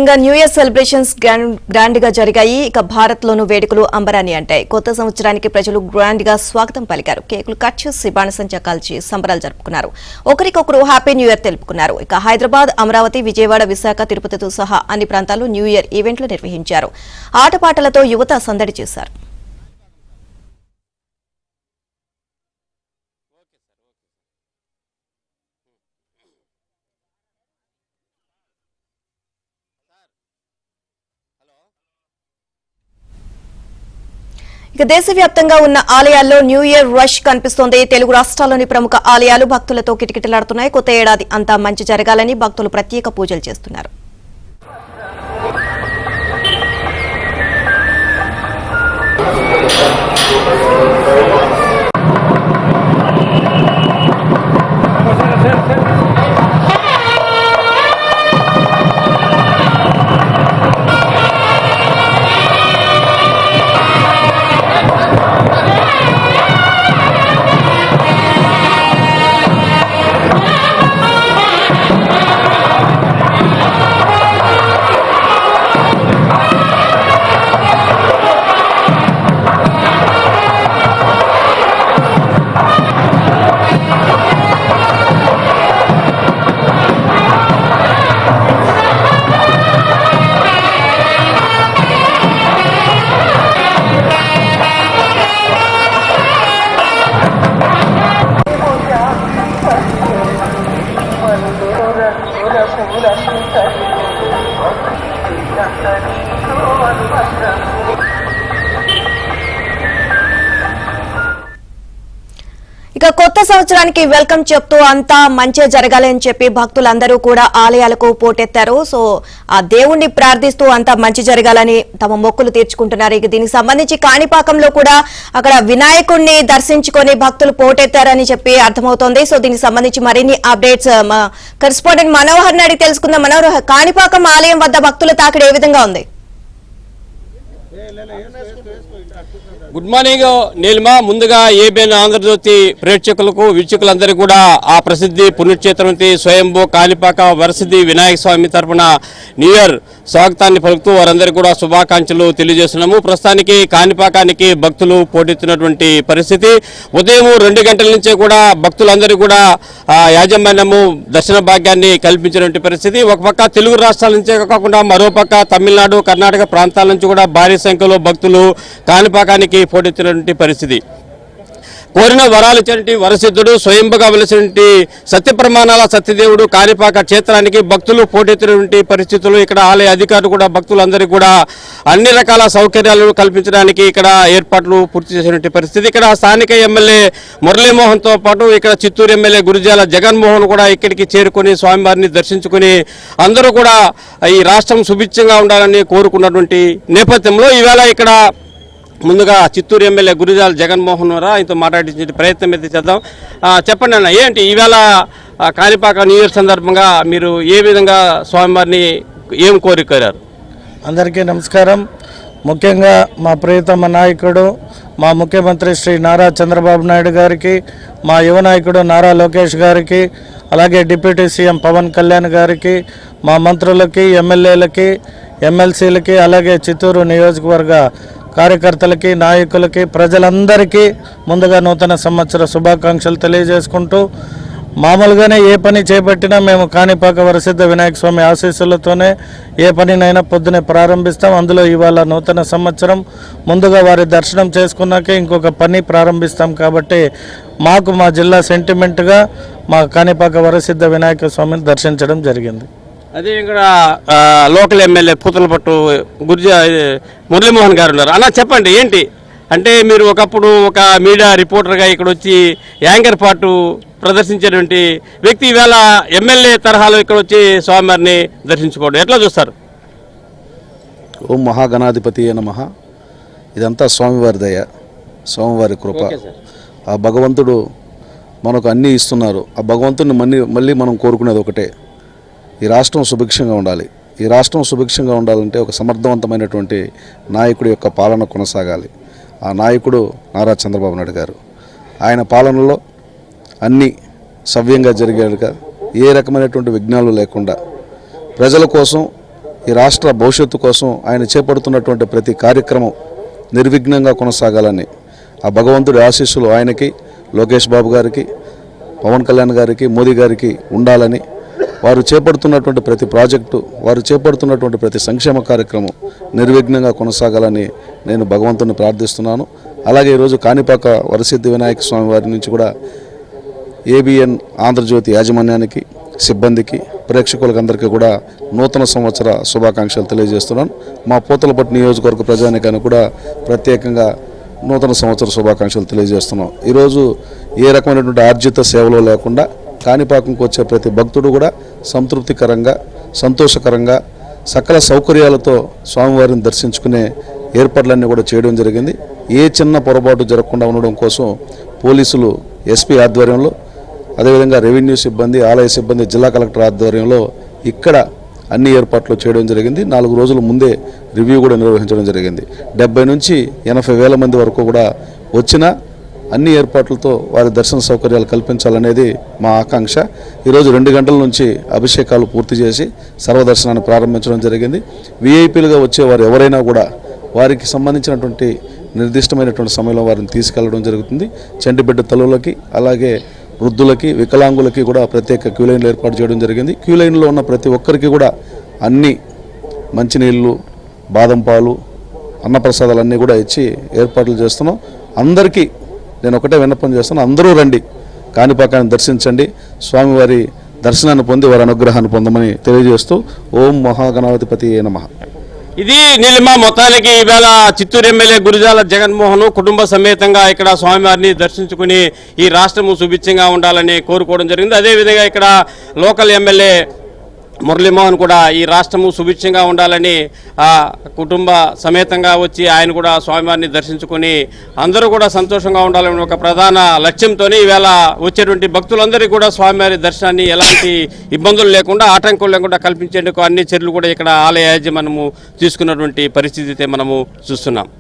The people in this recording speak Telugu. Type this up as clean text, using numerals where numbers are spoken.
న్యూ ఇయర్ సెలబ్రేషన్స్ గ్రాండ్ గా జరిగాయి. ఇక భారత్ లోను వేడుకలు అంబరాన్ని అంటాయి. కొత్త సంవత్సరానికి ప్రజలు గ్రాండ్ గా స్వాగతం పలికారు. కేకులు కట్ చేసి బాణసంచా కాల్చి సంబరాలు జరుపుకున్నారు. ఒకరికొకరు హ్యాపీ న్యూ ఇయర్ తెలుపుకున్నారు. ఇక హైదరాబాద్, అమరావతి, విజయవాడ, విశాఖ, తిరుపతితో సహా అన్ని ప్రాంతాల్లో న్యూ ఇయర్ ఈవెంట్లు నిర్వహించారు. ఆటపాటలతో యువత సందడి చేశారు. ఇక దేశవ్యాప్తంగా ఉన్న ఆలయాల్లో న్యూ ఇయర్ రష్ కనిపిస్తోంది. తెలుగు రాష్ట్రాల్లోని ప్రముఖ ఆలయాలు భక్తులతో కిటకిటలాడుతున్నాయి. కొత్త ఏడాది అంతా మంచి జరగాలని భక్తులు ప్రత్యేక పూజలు చేస్తున్నారు. ఇక కొత్త సంవత్సరానికి వెల్కమ్ చెప్తూ అంతా మంచి జరగాలని చెప్పి భక్తులందరూ కూడా ఆలయాలకు పోటెత్తారు. సో ఆ దేవుణ్ణి ప్రార్థిస్తూ అంతా మంచి జరగాలని తమ మొక్కులు తీర్చుకుంటున్నారు. ఇక దీనికి సంబంధించి కాణిపాకంలో కూడా అక్కడ వినాయకుడిని దర్శించుకొని భక్తులు పోటెత్తారని చెప్పి అర్థమవుతోంది. సో దీనికి సంబంధించి మరిన్ని అప్డేట్స్ మా కరెస్పాండెంట్ మనోహర్ అడిగి తెలుసుకుందాం. మనోహర్, కాణిపాకం ఆలయం వద్ద భక్తుల తాకిడి ఏ విధంగా ఉంది? Good morning Neelima. ముందుగా ఏబిఎన్ ఆంధ్రజ్యోతి ప్రేక్షకులకు వీక్షకులందరికీ కూడా ఆ ప్రసిద్ధి పుణ్యక్షేత్రం స్వయంభూ కాణిపాక వరసిద్ధి వినాయక స్వామి తరఫున న్యూ ఇయర్ స్వాగతాన్ని పలుకుతూ వారందరికీ కూడా శుభాకాంక్షలు తెలియజేస్తున్నాము. ప్రస్తుతానికి కాణిపాకానికి భక్తులు పోటెత్తినటువంటి పరిస్థితి. ఉదయం 2 గంటల నుంచే కూడా భక్తులందరూ కూడా యాజమాన్యము దర్శన భాగ్యాన్ని కల్పించినటువంటి పరిస్థితి. ఒక పక్క తెలుగు రాష్ట్రాల నుంచే కాకుండా మరోపక్క తమిళనాడు, కర్ణాటక ప్రాంతాల నుంచి కూడా భారీ సంఖ్యలో భక్తులు కాణిపాకానికి పోటెత్తినటువంటి పరిస్థితి. కోరిన వరాలు ఇచ్చినటువంటి వరసిద్ధుడు, స్వయంభుగా వెలిసినటువంటి సత్యప్రమాణాల సత్యదేవుడు కాణిపాక క్షేత్రానికి భక్తులు పోటెత్తినటువంటి పరిస్థితులు. ఇక్కడ ఆలయ అధికారులు కూడా భక్తులందరికీ కూడా అన్ని రకాల సౌకర్యాలు కల్పించడానికి ఇక్కడ ఏర్పాట్లు పూర్తి చేసినటువంటి పరిస్థితి. ఇక్కడ స్థానిక ఎమ్మెల్యే మురళీమోహన్తో పాటు ఇక్కడ చిత్తూరు ఎమ్మెల్యే గురిజాల జగన్మోహన్ కూడా ఇక్కడికి చేరుకొని స్వామివారిని దర్శించుకుని అందరూ కూడా ఈ రాష్ట్రం సుభిక్షంగా ఉండాలని కోరుకున్నటువంటి నేపథ్యంలో ఈవేళ ఇక్కడ ముందుగా చిత్తూరు ఎమ్మెల్యే గురిజాల జగన్మోహన్ ఆయనతో మాట్లాడించే ప్రయత్నం అయితే చేద్దాం. చెప్పండి అన్న, ఏంటి ఈవేళ కాణిపాక న్యూ ఇయర్ సందర్భంగా మీరు ఏ విధంగా స్వామివారిని ఏం కోరారు? అందరికీ నమస్కారం. ముఖ్యంగా మా ప్రియతమ నాయకుడు మా ముఖ్యమంత్రి శ్రీ నారా చంద్రబాబు నాయుడు గారికి, మా యువ నాయకుడు నారా లోకేష్ గారికి, అలాగే డిప్యూటీ సీఎం పవన్ కళ్యాణ్ గారికి, మా మంత్రులకి, ఎమ్మెల్యేలకి, ఎమ్మెల్సీలకి, అలాగే చిత్తూరు నియోజకవర్గ కార్యకర్తలకి, నాయకులకి, ప్రజలందరికీ ముందుగా నూతన సంవత్సర శుభాకాంక్షలు తెలియజేసుకుంటూ, మామూలుగానే ఏ పని చేపట్టినా మేము కాణిపాక వరసిద్ధ వినాయక స్వామి ఆశీస్సులతోనే ఏ పనినైనా పొద్దునే ప్రారంభిస్తాం. అందులో ఇవాళ నూతన సంవత్సరం ముందుగా వారి దర్శనం చేసుకున్నాకే ఇంకొక పని ప్రారంభిస్తాం. కాబట్టి మాకు మా జిల్లా సెంటిమెంట్గా మా కాణిపాక వరసిద్ధ వినాయక స్వామిని దర్శించడం జరిగింది. అదే ఇక్కడ లోకల్ ఎమ్మెల్యే పూతలపట్టు మురళీమోహన్ గారు ఉన్నారు. అలా చెప్పండి, ఏంటి అంటే మీరు ఒకప్పుడు ఒక మీడియా రిపోర్టర్గా ఇక్కడ వచ్చి యాంకర్ పాటు ప్రదర్శించేటువంటి వ్యక్తి ఈవేళ ఎమ్మెల్యే తరహాలో ఇక్కడ వచ్చి స్వామివారిని దర్శించుకోవడం ఎట్లా చూస్తారు? ఓం మహాగణాధిపతి నమః. ఇదంతా స్వామివారి దయ, స్వామివారి కృప. ఆ భగవంతుడు మనకు అన్నీ ఇస్తున్నారు. ఆ భగవంతుడిని మళ్ళీ మనం కోరుకునేది ఒకటే, ఈ రాష్ట్రం సుభిక్షంగా ఉండాలి. ఈ రాష్ట్రం సుభిక్షంగా ఉండాలంటే ఒక సమర్థవంతమైనటువంటి నాయకుడి యొక్క పాలన కొనసాగాలి. ఆ నాయకుడు నారా చంద్రబాబు నాయుడు గారు. ఆయన పాలనలో అన్నీ సవ్యంగా జరిగేట్టుగా, ఏ రకమైనటువంటి విఘ్నాలు లేకుండా ప్రజల కోసం ఈ రాష్ట్ర భవిష్యత్తు కోసం ఆయన చేపడుతున్నటువంటి ప్రతి కార్యక్రమం నిర్విఘ్నంగా కొనసాగాలని ఆ భగవంతుడి ఆశీస్సులు ఆయనకి, లోకేష్ బాబు గారికి, పవన్ కళ్యాణ్ గారికి, మోదీ గారికి ఉండాలని, వారు చేపడుతున్నటువంటి ప్రతి ప్రాజెక్టు, వారు చేపడుతున్నటువంటి ప్రతి సంక్షేమ కార్యక్రమం నిర్విఘ్నంగా కొనసాగాలని నేను భగవంతుని ప్రార్థిస్తున్నాను. అలాగే ఈరోజు కాణిపాక వరసిద్ధి వినాయక స్వామి వారి నుంచి కూడా ఏబిఎన్ ఆంధ్రజ్యోతి యాజమాన్యానికి, సిబ్బందికి, ప్రేక్షకులందరికీ కూడా నూతన సంవత్సర శుభాకాంక్షలు తెలియజేస్తున్నాను. మా పూతలపట్టు నియోజకవర్గ ప్రజానికానికి కూడా ప్రత్యేకంగా నూతన సంవత్సర శుభాకాంక్షలు తెలియజేస్తున్నాం. ఈరోజు ఏ రకమైనటువంటి ఆర్జిత సేవలో లేకుండా కాణిపాకంకు వచ్చే ప్రతి భక్తుడు కూడా సంతృప్తికరంగా, సంతోషకరంగా, సకల సౌకర్యాలతో స్వామివారిని దర్శించుకునే ఏర్పాట్లన్నీ కూడా చేయడం జరిగింది. ఏ చిన్న పొరపాటు జరగకుండా ఉండడం కోసం పోలీసులు ఎస్పీ ఆధ్వర్యంలో, అదేవిధంగా రెవెన్యూ సిబ్బంది, ఆలయ సిబ్బంది, జిల్లా కలెక్టర్ ఆధ్వర్యంలో ఇక్కడ అన్ని ఏర్పాట్లు చేయడం జరిగింది. 4 రోజుల ముందే రివ్యూ కూడా నిర్వహించడం జరిగింది. 70 నుంచి 80 వేల మంది వరకు కూడా వచ్చిన అన్ని ఏర్పాట్లతో వారి దర్శన సౌకర్యాలు కల్పించాలనేది మా ఆకాంక్ష. ఈరోజు 2 గంటల నుంచి అభిషేకాలు పూర్తి చేసి సర్వదర్శనాన్ని ప్రారంభించడం జరిగింది. విఐపీలుగా వచ్చేవారు ఎవరైనా కూడా వారికి సంబంధించినటువంటి నిర్దిష్టమైనటువంటి సమయంలో వారిని తీసుకెళ్లడం జరుగుతుంది. చంటిబిడ్డ తల్లులకి, అలాగే వృద్ధులకి, వికలాంగులకి కూడా ప్రత్యేక క్యూ లైన్లు ఏర్పాటు చేయడం జరిగింది. క్యూ లైన్లో ఉన్న ప్రతి ఒక్కరికి కూడా అన్ని మంచినీళ్ళు, బాదం పాలు, అన్నప్రసాదాలు అన్నీ కూడా ఇచ్చి ఏర్పాట్లు చేస్తున్నాం. అందరికీ నేను ఒకటే విన్నపం చేస్తున్నాను, అందరూ రండి, కాణిపాకాన్ని దర్శించండి, స్వామివారి దర్శనాన్ని పొంది వారి అనుగ్రహాన్ని పొందమని తెలియజేస్తూ ఓం మహాగణాధిపతి నమః. ఇది నీలిమ. మొత్తానికి ఈవేళ చిత్తూరు ఎమ్మెల్యే గురజాల జగన్మోహన్ కుటుంబ సమేతంగా ఇక్కడ స్వామివారిని దర్శించుకుని ఈ రాష్ట్రము సుభిక్షంగా ఉండాలని కోరుకోవడం జరిగింది. అదేవిధంగా ఇక్కడ లోకల్ ఎమ్మెల్యే మురళీమోహన్ కూడా ఈ రాష్ట్రము సుభిక్షంగా ఉండాలని కుటుంబ సమేతంగా వచ్చి ఆయన కూడా స్వామివారిని దర్శించుకొని అందరూ కూడా సంతోషంగా ఉండాలని ఒక ప్రధాన లక్ష్యంతోనే ఈవేళ వచ్చేటువంటి భక్తులందరికీ కూడా స్వామివారి దర్శనాన్ని ఎలాంటి ఇబ్బందులు లేకుండా, ఆటంకులు లేకుండా కల్పించేందుకు అన్ని చర్యలు కూడా ఇక్కడ ఆలయ యాజమాన్యము తీసుకున్నటువంటి పరిస్థితి మనము చూస్తున్నాం.